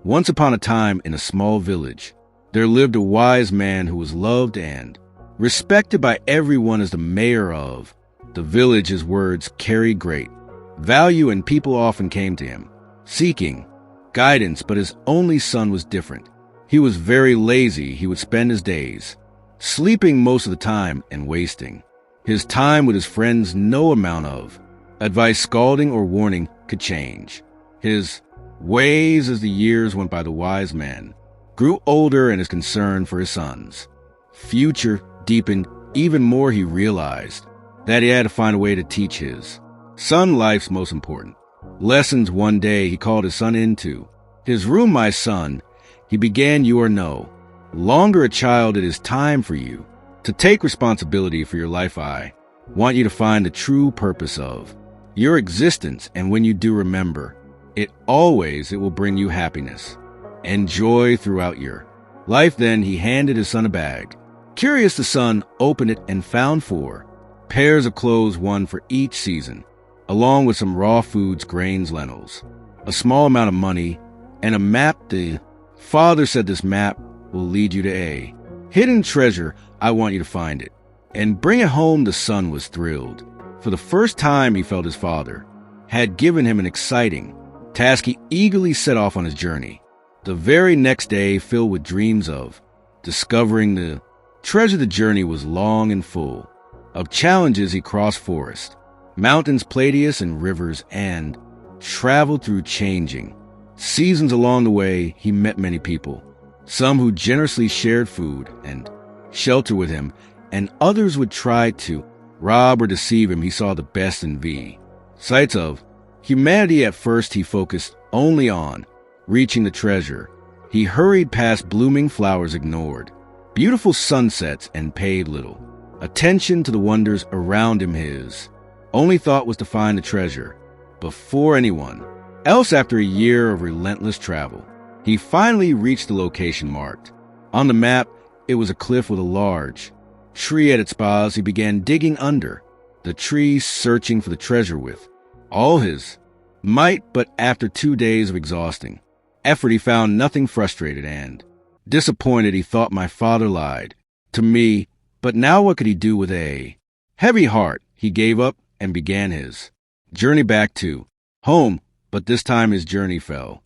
Once upon a time, in a small village, there lived a wise man who was loved and respected by everyone as the mayor of the village. His words carried great value, and people often came to him, seeking guidance, but his only son was different. He was very lazy. He would spend his days sleeping most of the time and wasting his time with his friends. No amount of advice, scolding, or warning could change his ways. As the years went by, the wise man grew older, and his concern for his son's future deepened even more. He realized that he had to find a way to teach his son life's most important lessons. One day, he called his son into his room. "My son," he began, "you are no longer a child. It is time for you to take responsibility for your life. I want you to find the true purpose of your existence, and when you do, remember, it will bring you happiness and joy throughout your life." Then he handed his son a bag. Curious, the son opened it and found 4 pairs of clothes, one for each season, along with some raw foods, grains, lentils, a small amount of money, and a map. The father said, "This map will lead you to a hidden treasure. I want you to find it and bring it home." The son was thrilled. For the first time, he felt his father had given him an exciting task. He eagerly set off on his journey. The very next day, filled with dreams of discovering the treasure, the journey was long and full of challenges. He crossed forests, mountains, plateaus, and rivers, and traveled through changing seasons. Along the way, he met many people, some who generously shared food and shelter with him, and others would try to rob or deceive him. He saw the best in the sights of humanity. At first, he focused only on reaching the treasure. He hurried past blooming flowers, ignored beautiful sunsets, and paid little attention to the wonders around him. His only thought was to find the treasure before anyone else. After a year of relentless travel, he finally reached the location marked on the map. It was a cliff with a large tree at its base. He began digging under the tree, searching for the treasure with all his might. But after 2 days of exhausting effort, he found nothing. Frustrated and disappointed, he thought, "My father lied to me." But now what could he do? With a heavy heart, he gave up and began his journey back to home. But this time his journey fell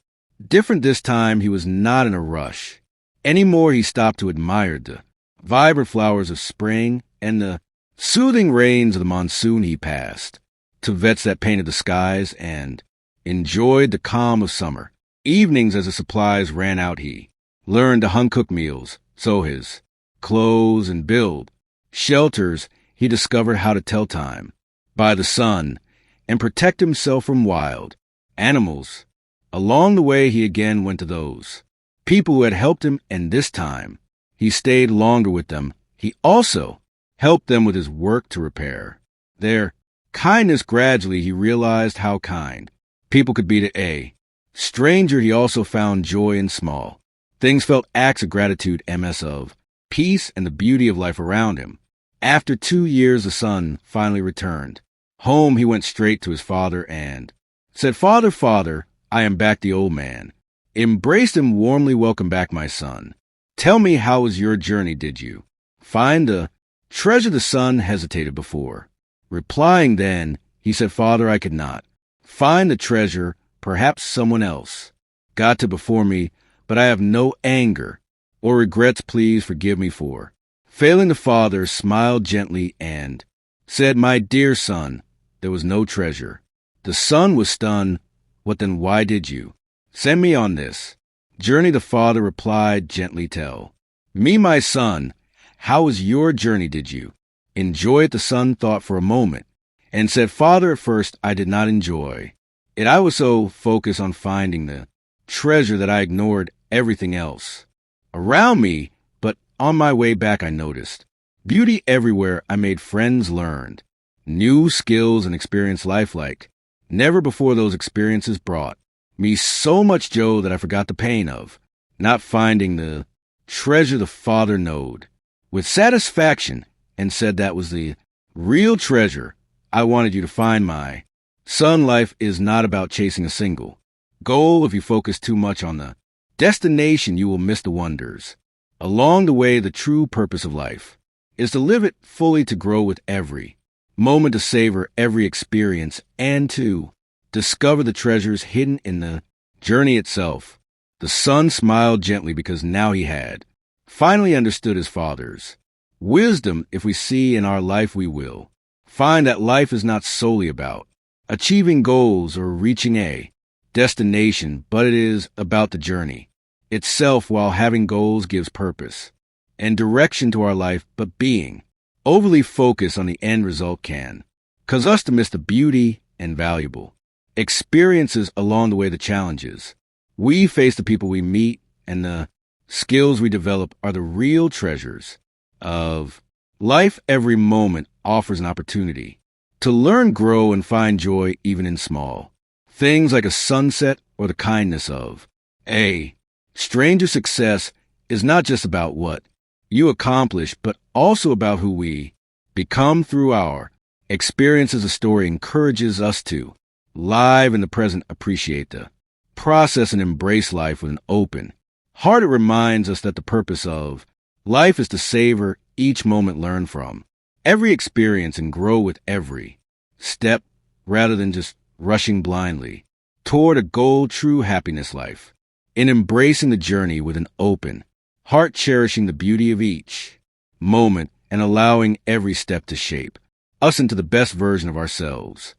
different. This time he was not in a rush anymore. He stopped to admire the vibrant flowers of spring and the soothing rains of the monsoon. He passed to vets that painted the skies and enjoyed the calm of summer evenings. As the supplies ran out, he learned to cook meals, sew his clothes, and build shelters. He discovered how to tell time by the sun and protect himself from wild animals. Along the way, he again went to those people who had helped him, and this time he stayed longer with them. He also helped them with his work to repair their kindness. Gradually, he realized how kind people could be to a stranger. He also found joy in small things, felt acts of gratitude, ms of peace, and the beauty of life around him. After 2 years, the son finally returned home. He went straight to his father and said, "Father, Father, I am back." The old man embraced him warmly. "Welcome back, my son. Tell me, how was your journey? Did you find the treasure?" The son hesitated before replying. Then he said, "Father, I could not find the treasure. Perhaps someone else got to before me, but I have no anger or regrets. Please forgive me for failing." The father smiled gently and said, "My dear son, there was no treasure." The son was stunned. "What then? Why did you send me on this journey?" The father replied gently, "Tell me, my son, how was your journey? Did you enjoy it?" The son thought for a moment and said, "Father, at first I did not enjoy it. I was so focused on finding the treasure that I ignored everything else around me. But on my way back, I noticed beauty everywhere. I made friends, learned new skills, and experienced life like never before. Those experiences brought me so much joy that I forgot the pain of not finding the treasure." The father nodded with satisfaction and said, "That was the real treasure I wanted you to find, my son. Life is not about chasing a single goal. If you focus too much on the Destination, you will miss the wonders. Along the way, the true purpose of life is to live it fully, to grow with every moment, to savor every experience, and to discover the treasures hidden in the journey itself. The son smiled gently because now he had finally understood his father's wisdom. If we see in our life, we will find that life is not solely about achieving goals or reaching a destination, but it is about the journey itself. While having goals gives purpose and direction to our life, but being overly focused on the end result can cause us to miss the beauty and valuable experiences along the way. The challenges we face, the people we meet, and the skills we develop are the real treasures of life. Every moment offers an opportunity to learn, grow, and find joy, even in small things like a sunset or the kindness of a stranger. Success is not just about what you accomplish, but also about who we become through our experiences. A story encourages us to live in the present, appreciate the process, and embrace life with an open heart. It reminds us that the purpose of life is to savor each moment, learn from every experience, and grow with every step, rather than just rushing blindly toward a goal. True happiness life in embracing the journey with an open heart, cherishing the beauty of each moment, and allowing every step to shape us into the best version of ourselves.